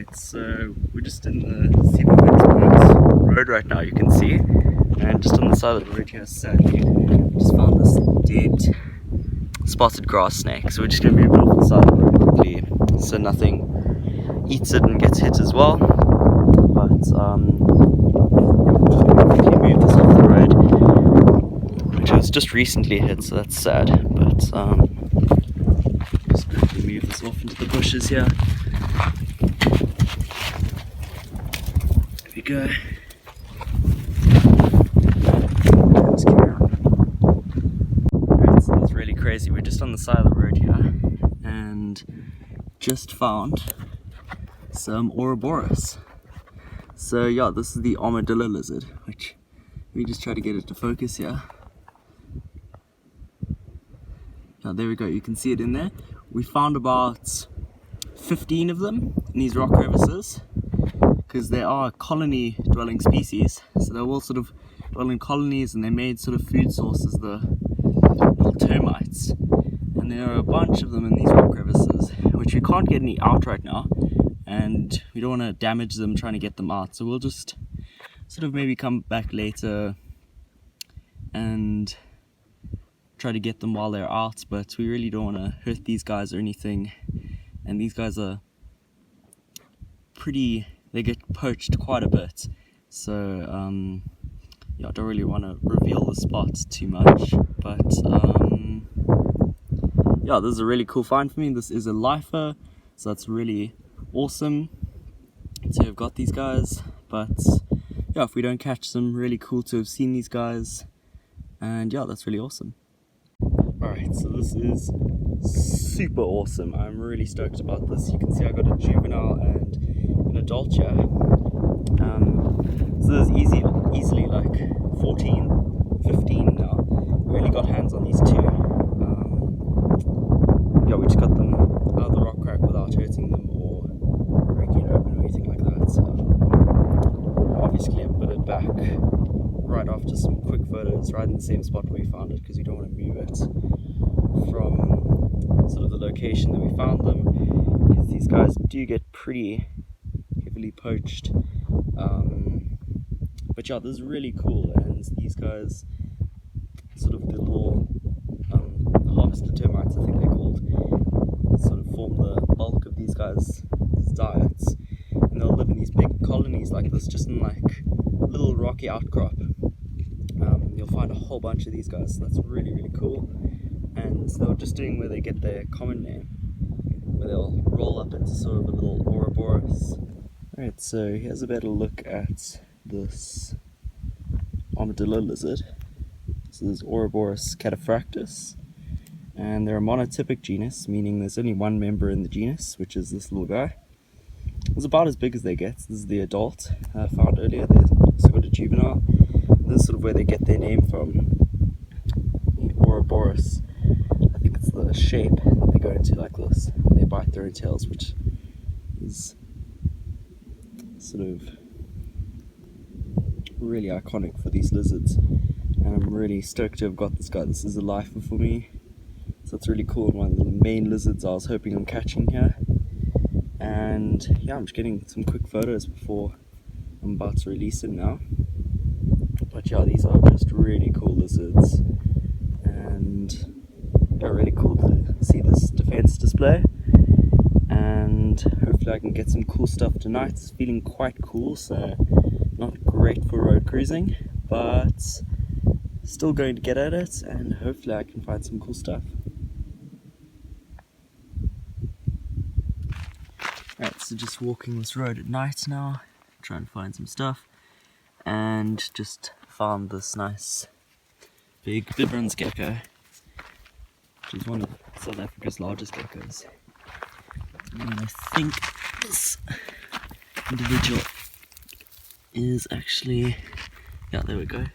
Alright, so we're just in the Seaforth road right now, you can see, and just on the side of the road here, sadly, just found this dead spotted grass snake. So we're just going to move it off the side of the road quickly so nothing eats it and gets hit as well. But yeah, we're just going to quickly move this off the road, which was just recently hit, so that's sad. But just quickly move this off into the bushes here. There we go. Let's carry on. Alright, so that's really crazy. We're just on the side of the road here and just found some Ouroboros. So yeah, this is the Armadillo Lizard, which we just try to get it to focus here. Yeah, there we go, you can see it in there. We found about 15 of them in these rock crevices, because they are a colony dwelling species, so they all sort of dwell in colonies, and they made sort of food sources, the little termites. And there are a bunch of them in these rock crevices, which we can't get any out right now, and we don't want to damage them trying to get them out, so we'll just sort of maybe come back later and try to get them while they're out. But we really don't want to hurt these guys or anything, and these guys are pretty, they get poached quite a bit, so yeah, I don't really want to reveal the spot too much. But yeah, this is a really cool find for me. This is a lifer, so that's really awesome to have got these guys. But yeah, if we don't catch them, really cool to have seen these guys, and yeah, that's really awesome. Alright, so this is super awesome. I'm really stoked about this. You can see I got a juvenile and an adult here. So there's easily like 14, 15 now. We only got hands on these two. Yeah, we just got them out of the rock crack without hurting them or breaking it open or anything like that. So obviously I put it back right after some quick photos, right in the same spot where we found it, because we don't want to move it from sort of the location that we found them, because these guys do get pretty heavily poached. But yeah, this is really cool, and these guys, sort of the little harvester termites, I think they're called, sort of form the bulk of these guys' diets, and they'll live in these big colonies like this, just in like a little rocky outcrop. You'll find a whole bunch of these guys, so that's really, really cool. And they were just doing where they get their common name, where they'll roll up into sort of a little Ouroboros. Alright, so here's a better look at this Armadillo lizard. So there's Ouroboros cataphractus, and they're a monotypic genus, meaning there's only one member in the genus, which is this little guy. It's about as big as they get. This is the adult I found earlier. There's also got a juvenile. This is sort of where they get their name from, the Ouroboros. I think it's the shape that they go into like this. They bite their own tails, which is sort of really iconic for these lizards. And I'm really stoked to have got this guy. This is a lifer for me, so it's really cool. One of the main lizards I was hoping I'm catching here. And yeah, I'm just getting some quick photos before I'm about to release him now. But yeah, these are just really cool lizards, and they're really cool to see this defense display. And hopefully I can get some cool stuff tonight. It's feeling quite cool, so not great for road cruising, but still going to get at it, and hopefully I can find some cool stuff. Alright, so just walking this road at night now, trying to find some stuff, and just found this nice big Vibrance gecko, which is one of South Africa's largest geckos. And I think this individual is actually, yeah, there we go.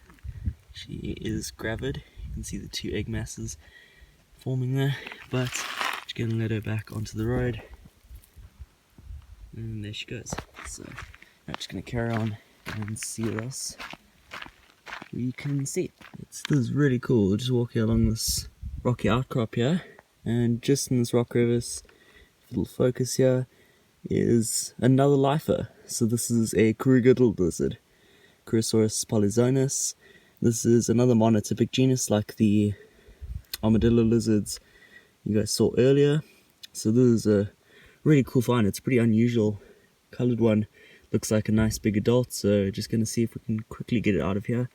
She is gravid. You can see the two egg masses forming there, but just gonna let her back onto the road. And there she goes. So I'm just gonna carry on and see what else we can see. This is really cool. We're just walking along this rocky outcrop here, and just in this rock crevice, little focus here, is another lifer. So this is a Karoo lizard, Curosaurus polyzonus. This is another monotypic genus like the Armadillo Lizards you guys saw earlier. So this is a really cool find. It's a pretty unusual colored one. Looks like a nice big adult, so just gonna see if we can quickly get it out of here.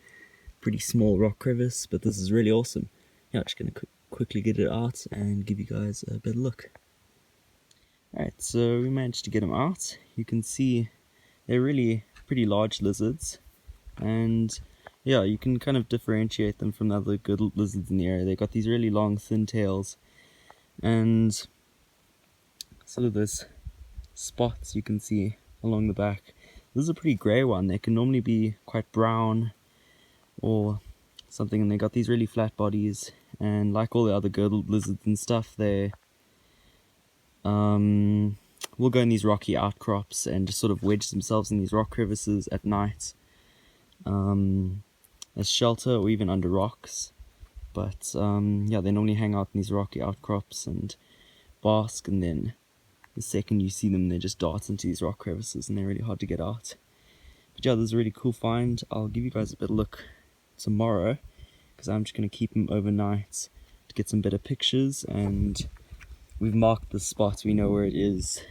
Pretty small rock crevice, but this is really awesome. Yeah, just gonna quickly get it out and give you guys a better look. Alright, so we managed to get them out. You can see they're really pretty large lizards, and yeah, you can kind of differentiate them from the other good lizards in the area. They've got these really long thin tails, and some of those spots you can see along the back. This is a pretty grey one. They can normally be quite brown or something, and they got these really flat bodies, and like all the other girdled lizards and stuff, they will go in these rocky outcrops and just sort of wedge themselves in these rock crevices at night as shelter, or even under rocks. But yeah, they normally hang out in these rocky outcrops and bask, and then the second you see them, they just dart into these rock crevices and they're really hard to get out. But yeah, this is a really cool find. I'll give you guys a better look tomorrow, because I'm just going to keep them overnight to get some better pictures, and we've marked the spot. We know where it is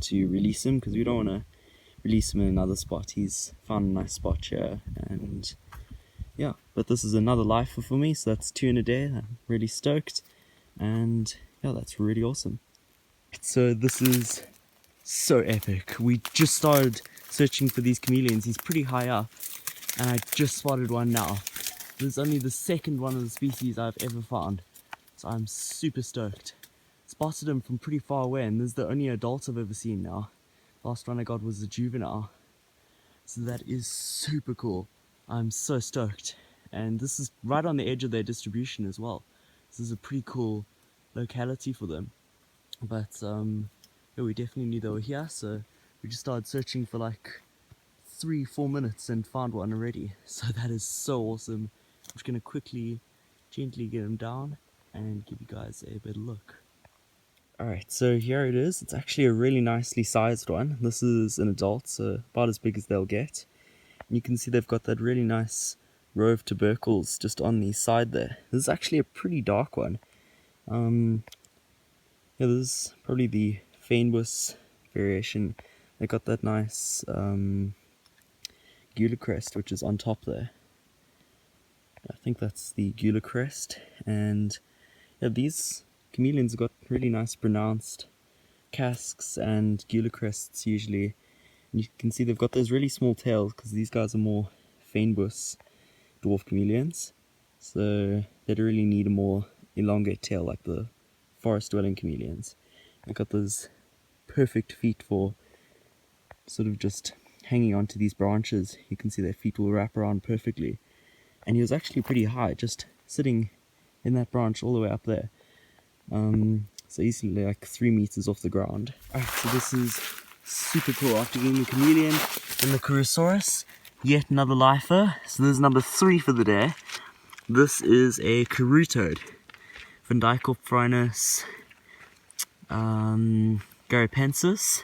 to release him, because we don't want to release him in another spot. He's found a nice spot here, and yeah, but this is another lifer for me, so that's 2 in a day. I'm really stoked, and yeah, that's really awesome. So this is so epic. We just started searching for these chameleons. He's pretty high up, and I just spotted one now. This is only the second one of the species I've ever found, so I'm super stoked. Spotted him from pretty far away, and this is the only adult I've ever seen now. Last one I got was a juvenile, so that is super cool. I'm so stoked, and this is right on the edge of their distribution as well. This is a pretty cool locality for them. But yeah, we definitely knew they were here, so we just started searching for like 3-4 minutes and found one already. So that is so awesome. I'm just gonna quickly, gently get him down and give you guys a better look. Alright, so here it is. It's actually a really nicely sized one. This is an adult, so about as big as they'll get. And you can see they've got that really nice row of tubercles just on the side there. This is actually a pretty dark one. Yeah, this is probably the Feinbus variation. They got that nice Gula crest, which is on top there. I think that's the Gula crest, and yeah, these chameleons have got really nice pronounced casques and Gula crests usually. And you can see they've got those really small tails, because these guys are more Feinbus dwarf chameleons, so they'd really need a more elongate tail like the forest dwelling chameleons. They've got those perfect feet for sort of just hanging onto these branches. You can see their feet will wrap around perfectly, and he was actually pretty high, just sitting in that branch all the way up there, so easily like 3 meters off the ground. Alright, so this is super cool. After getting the chameleon and the Curosaurus, yet another lifer. So this is number 3 for the day. This is a Karoo toad, Vandycorprinus garapensis,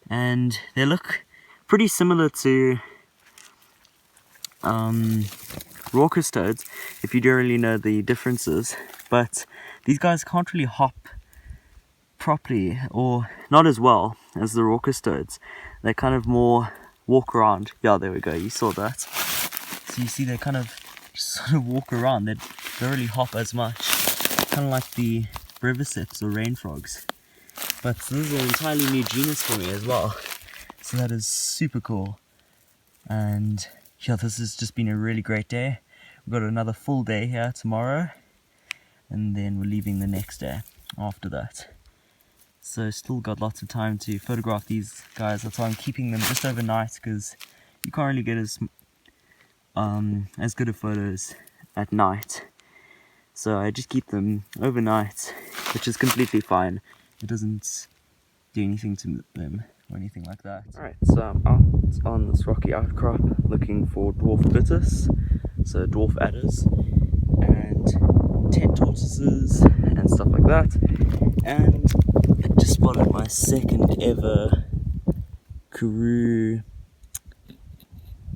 and they look pretty similar to raucous toads, if you don't really know the differences, but these guys can't really hop properly, or not as well as the raucous toads. They kind of more walk around. Yeah, there we go, you saw that. So you see they kind of just sort of walk around. They don't really hop as much, kind of like the breviceps or rain frogs. But this is an entirely new genus for me as well, so that is super cool. And yeah, this has just been a really great day. We've got another full day here tomorrow, and then we're leaving the next day after that. So still got lots of time to photograph these guys. That's why I'm keeping them just overnight, because you can't really get as good of photos at night. So I just keep them overnight, which is completely fine. It doesn't do anything to them or anything like that. Alright, so I'm out on this rocky outcrop looking for dwarf bitters, so dwarf adders, and 10 tortoises and stuff like that. And I just spotted my second ever Karoo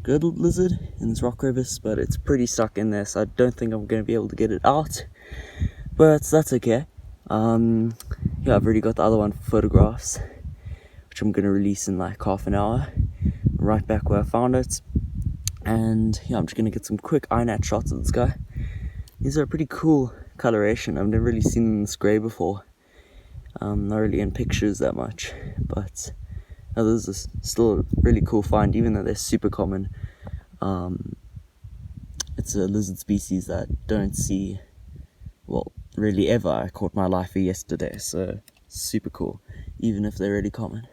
girdled lizard in this rock crevice, but it's pretty stuck in there, so I don't think I'm going to be able to get it out, but that's okay. Yeah, I've already got the other one for photographs, which I'm going to release in like half an hour, right back where I found it. And yeah, I'm just going to get some quick eye-nat shots of this guy. These are a pretty cool coloration. I've never really seen them in this grey before. Not really in pictures that much, but this is still a really cool find, even though they're super common. It's a lizard species that don't see, well, really ever. I caught my lifer yesterday, so super cool, even if they're really common.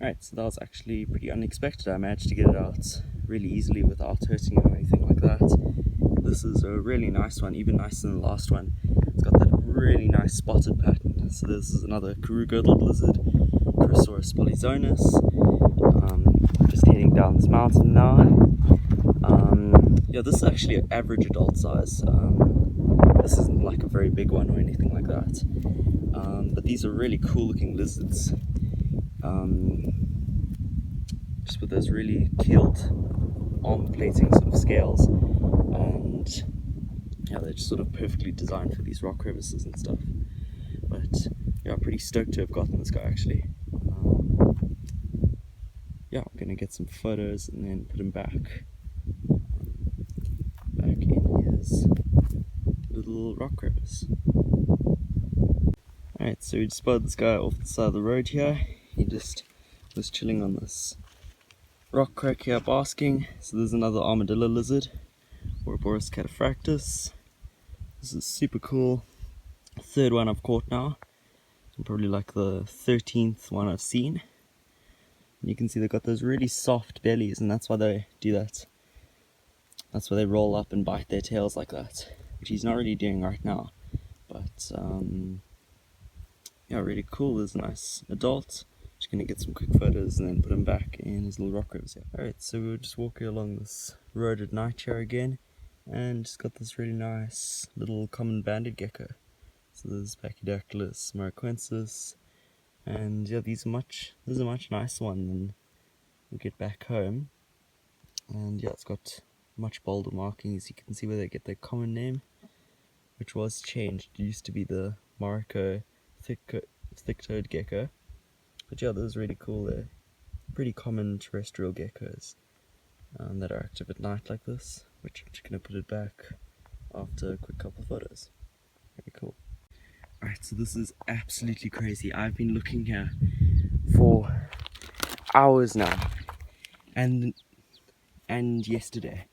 Alright, so that was actually pretty unexpected. I managed to get it out really easily without hurting it or anything like that. This is a really nice one, even nicer than the last one. It's got that really nice spotted pattern. So this is another Karoo girdled lizard, Chrysaorus polyzonus. Just heading down this mountain now. Yeah, this is actually an average adult size. This isn't like a very big one or anything like that. But these are really cool looking lizards. Just with those really keeled arm plating sort of scales, and yeah, they're just sort of perfectly designed for these rock crevices and stuff. But yeah, I'm pretty stoked to have gotten this guy actually. Yeah, I'm gonna get some photos and then put him back in his little rock crevice. Alright, so we just spotted this guy off the side of the road here. He just was chilling on this rock crack here basking. So there's another armadillo lizard, Ouroboros cataphractus. This is super cool. Third one I've caught now, and probably like the 13th one I've seen. And you can see they've got those really soft bellies, and that's why they do that. That's why they roll up and bite their tails like that, which he's not really doing right now. But yeah, really cool. There's a nice adult. Just gonna get some quick photos and then put him back in his little rock crevice here. Alright, so we're just walking along this road at night here again, and just got this really nice little common banded gecko. So there's Pachydaculus mariquensis, and yeah, this is a much nicer one than we get back home. And yeah, it's got much bolder markings. You can see where they get their common name, which was changed. It used to be the Morocco thick-toed gecko. But yeah, this is really cool. They're pretty common terrestrial geckos that are active at night like this, which I'm just going to put it back after a quick couple of photos. Very cool. Alright, so this is absolutely crazy. I've been looking here for hours now, and yesterday.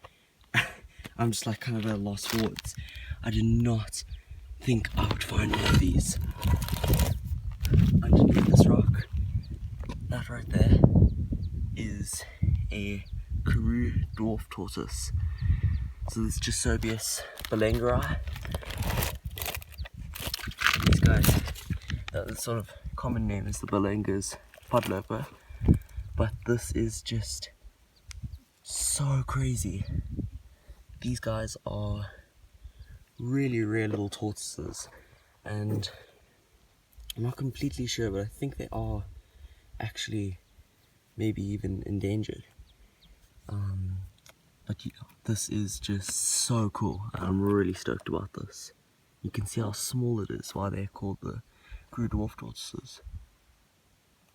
I'm just like kind of at a loss for words. I did not think I would find one of these underneath this rock. That right there is a Karoo dwarf tortoise. So this is Gisobius belengeri. These guys, the sort of common name is the Belenger's podloper, but this is just so crazy. These guys are really rare little tortoises, and I'm not completely sure, but I think they are actually maybe even endangered. But yeah, this is just so cool, and I'm really stoked about this. You can see how small it is, why they're called the Karoo dwarf tortoises.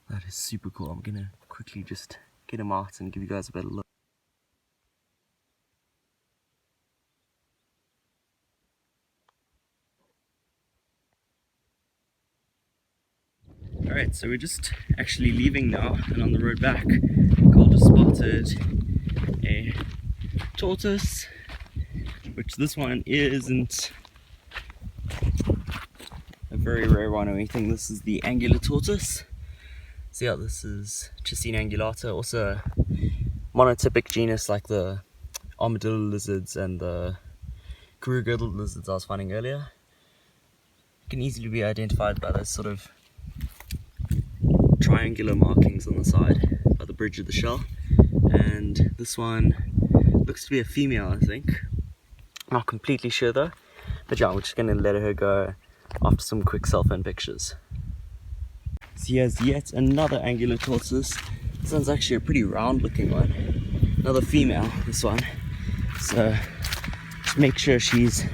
That is super cool. I'm gonna quickly just get them out and give you guys a better look. Alright, so we're just actually leaving now, and on the road back, Cole just spotted a tortoise, which this one isn't a very rare one or anything. This is the angular tortoise. So yeah, this is Chicine angulata, also a monotypic genus like the Armadillo Lizards and the Karoo girdled lizards I was finding earlier. It can easily be identified by those sort of triangular markings on the side by the bridge of the shell. And this one looks to be a female, I think. Not completely sure though, but yeah, we're just gonna let her go after some quick cell phone pictures. So here's yet another angular tortoise. This one's actually a pretty round looking one. Another female, this one. So just make sure she's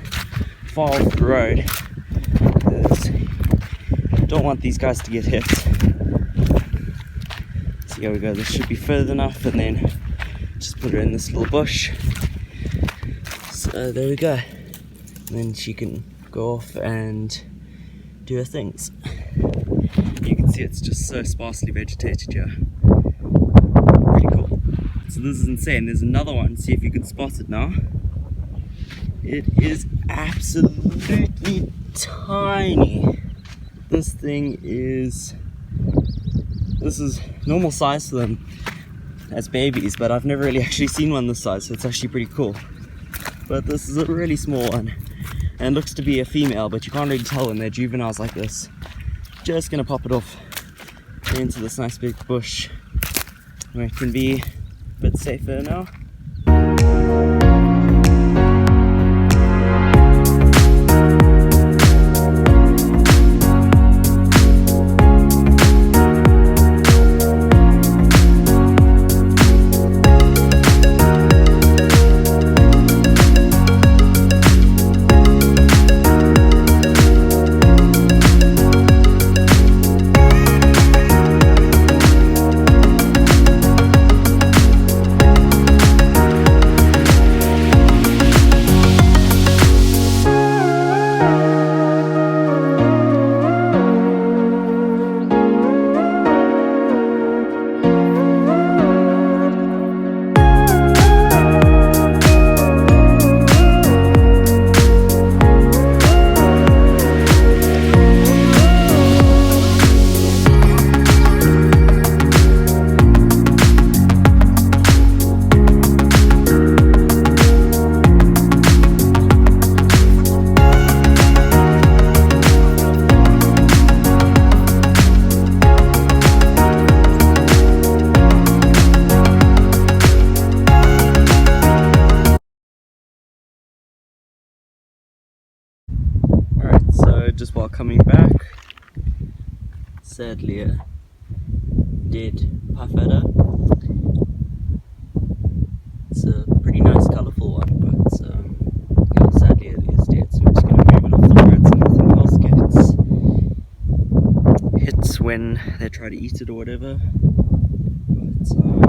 far off the road, because I don't want these guys to get hit. So here we go, this should be further enough, and then just put her in this little bush. So there we go. And then she can go off and do her things. You can see it's just so sparsely vegetated here. Pretty cool. So this is insane. There's another one. See if you can spot it now. It is absolutely tiny. This is normal size for them as babies, but I've never really actually seen one this size, so it's actually pretty cool. But this is a really small one, and looks to be a female, but you can't really tell when they're juveniles like this. Just gonna pop it off into this nice big bush where it can be a bit safer now. Just while coming back, sadly a dead puff adder. It's a pretty nice colourful one, but yeah, sadly it is dead, so we're just going to move it off the road so nothing else gets hits when they try to eat it or whatever. But